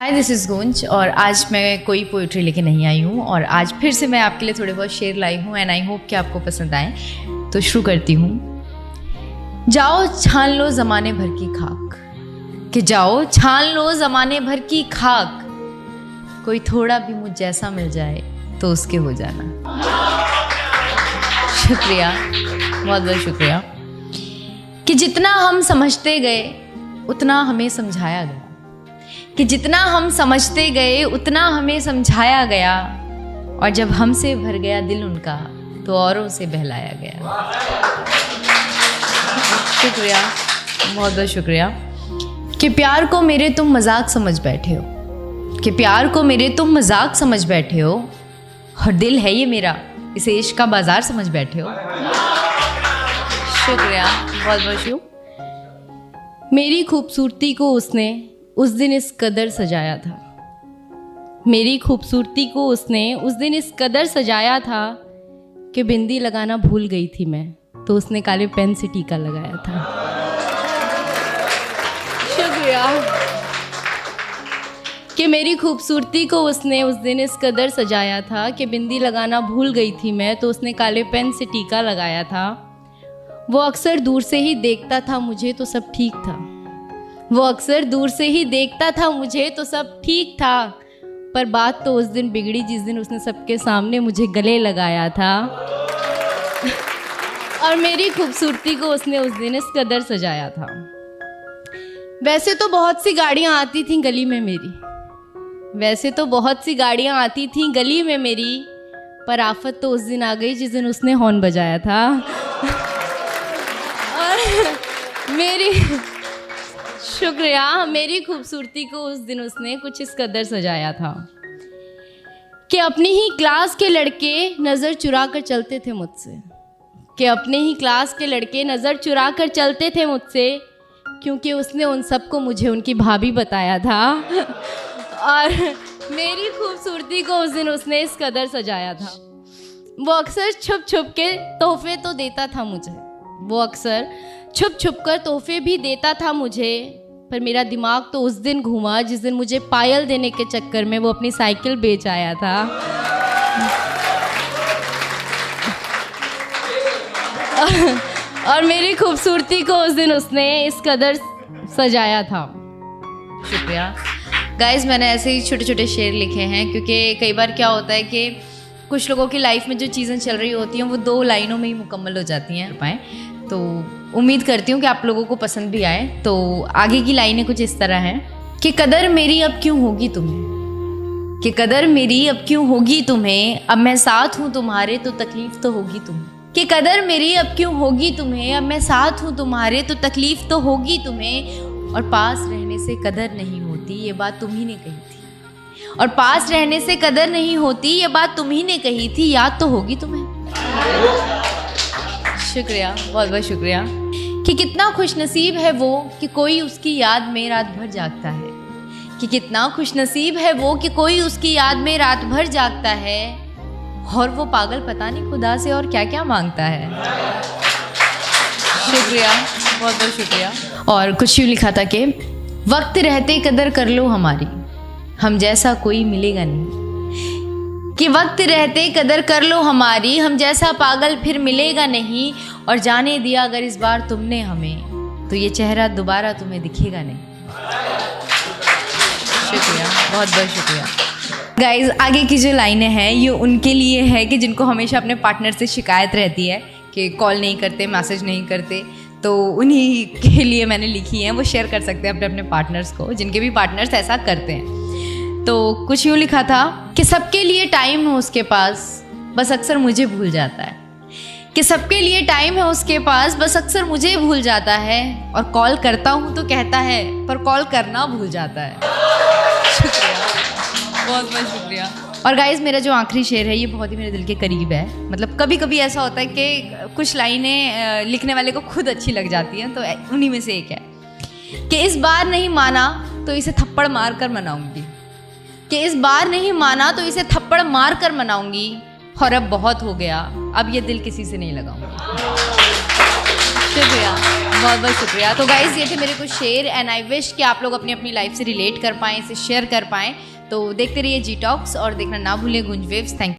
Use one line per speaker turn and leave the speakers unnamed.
Hi, this is गुंज और आज मैं कोई पोइट्री लेके नहीं आई हूँ और आज फिर से मैं आपके लिए थोड़े बहुत शेर लाई हूँ एंड आई होप कि आपको पसंद आए। तो शुरू करती हूँ। जाओ छान लो ज़माने भर की खाक, कि जाओ छान लो ज़माने भर की खाक, कोई थोड़ा भी मुझ जैसा मिल जाए तो उसके हो जाना। शुक्रिया, बहुत बहुत शुक्रिया। कि जितना हम समझते गए उतना हमें समझाया गया, कि जितना हम समझते गए उतना हमें समझाया गया, और जब हमसे भर गया दिल उनका तो औरों से बहलाया गया। शुक्रिया, बहुत बहुत शुक्रिया। कि प्यार को मेरे तुम मजाक समझ बैठे हो, कि प्यार को मेरे तुम मजाक समझ बैठे हो, और दिल है ये मेरा इसे इश्क का बाजार समझ बैठे हो। शुक्रिया, बहुत बहुत शुक्रिया। मेरी खूबसूरती को उसने उस दिन इस कदर सजाया था, मेरी खूबसूरती को उसने उस दिन इस कदर सजाया था कि बिंदी लगाना भूल गई थी मैं, तो उसने काले पेन से टीका लगाया था। शुक्रिया। कि मेरी खूबसूरती को उसने उस दिन इस कदर सजाया था कि बिंदी लगाना भूल गई थी मैं, तो उसने काले पेन से टीका लगाया था। वो अक्सर दूर से ही देखता था मुझे तो सब ठीक था, वो अक्सर दूर से ही देखता था मुझे तो सब ठीक था, पर बात तो उस दिन बिगड़ी जिस दिन उसने सबके सामने मुझे गले लगाया था। और मेरी खूबसूरती को उसने उस दिन इस कदर सजाया था। वैसे तो बहुत सी गाड़ियाँ आती थीं गली में मेरी, वैसे तो बहुत सी गाड़ियाँ आती थीं गली में मेरी, पर आफत तो उस दिन आ गई जिस दिन उसने हॉर्न बजाया था। और मेरी शुक्रिया, मेरी खूबसूरती को उस दिन उसने कुछ इस कदर सजाया था कि अपनी ही क्लास के लड़के नज़र चुरा कर चलते थे मुझसे, कि अपने ही क्लास के लड़के नज़र चुरा कर चलते थे मुझसे, क्योंकि उसने उन सबको मुझे उनकी भाभी बताया था। और मेरी खूबसूरती को उस दिन उसने इस कदर सजाया था। वो अक्सर छुप छुप के तोहफे तो देता था मुझे, वो अक्सर छुप छुप कर तोहफे भी देता था मुझे, पर मेरा दिमाग तो उस दिन घूमा जिस दिन मुझे पायल देने के चक्कर में वो अपनी साइकिल बेच आया था। और मेरी खूबसूरती को उस दिन उसने इस कदर सजाया था। शुक्रिया। गाइस, मैंने ऐसे ही छोटे छोटे शेर लिखे हैं क्योंकि कई बार क्या होता है कि कुछ लोगों की लाइफ में जो चीज़ें चल रही होती हैं वो 2 लाइनों में ही मुकम्मल हो जाती हैं। तो उम्मीद करती हूँ कि आप लोगों को पसंद भी आए। तो आगे की लाइनें कुछ इस तरह हैं कि कदर मेरी अब क्यों होगी तुम्हें, कि कदर मेरी अब क्यों होगी तुम्हें, अब मैं साथ हूँ तुम्हारे तो तकलीफ तो होगी तुम्हें, कि कदर मेरी अब क्यों होगी तुम्हें, अब मैं साथ हूँ तुम्हारे तो तकलीफ तो होगी तुम्हें, और पास रहने से कदर नहीं होती ये बात तुम ही ने कही थी, और पास रहने से कदर नहीं होती ये बात तुम ही ने कही थी, याद तो होगी तुम्हें। शुक्रिया, बहुत बहुत शुक्रिया। कि कितना खुशनसीब है वो कि कोई उसकी याद में रात भर जागता है, कि कितना खुशनसीब है वो कि कोई उसकी याद में रात भर जागता है, और वो पागल पता नहीं खुदा से और क्या क्या मांगता है। शुक्रिया, बहुत बहुत शुक्रिया। और कुछ यूँ लिखा था कि वक्त रहते कदर कर लो हमारी, हम जैसा कोई मिलेगा नहीं, कि वक्त रहते कदर कर लो हमारी, हम जैसा पागल फिर मिलेगा नहीं, और जाने दिया अगर इस बार तुमने हमें तो ये चेहरा दोबारा तुम्हें दिखेगा नहीं। शुक्रिया, बहुत बहुत शुक्रिया। गाइज, आगे की जो लाइनें हैं ये उनके लिए है कि जिनको हमेशा अपने पार्टनर से शिकायत रहती है कि कॉल नहीं करते, मैसेज नहीं करते, तो उन्हीं के लिए मैंने लिखी हैं। वो शेयर कर सकते हैं अपने अपने पार्टनर्स को, जिनके भी पार्टनर्स ऐसा करते हैं। तो कुछ यूँ लिखा था कि सबके लिए टाइम है उसके पास, बस अक्सर मुझे भूल जाता है, कि सबके लिए टाइम है उसके पास, बस अक्सर मुझे भूल जाता है, और कॉल करता हूँ तो कहता है पर कॉल करना भूल जाता है। शुक्रिया, बहुत बहुत शुक्रिया। और गाइस, मेरा जो आखिरी शेर है ये बहुत ही मेरे दिल के करीब है। मतलब कभी कभी ऐसा होता है कि कुछ लाइनें लिखने वाले को खुद अच्छी लग जाती हैं, तो उन्हीं में से एक है कि इस बार नहीं माना तो इसे थप्पड़ मार कर मनाऊंगी, कि इस बार नहीं माना तो इसे थप्पड़ मार कर मनाऊंगी, और अब बहुत हो गया, अब ये दिल किसी से नहीं लगाऊंगी। शुक्रिया। बहुत बहुत शुक्रिया। तो गाइज ये थे मेरे कुछ शेयर एंड आई विश कि आप लोग अपनी अपनी लाइफ से रिलेट कर पाएँ, इसे शेयर कर पाएँ। तो देखते रहिए जी टॉक्स और देखना ना भूलिए गूंज वेव्स। Thank you.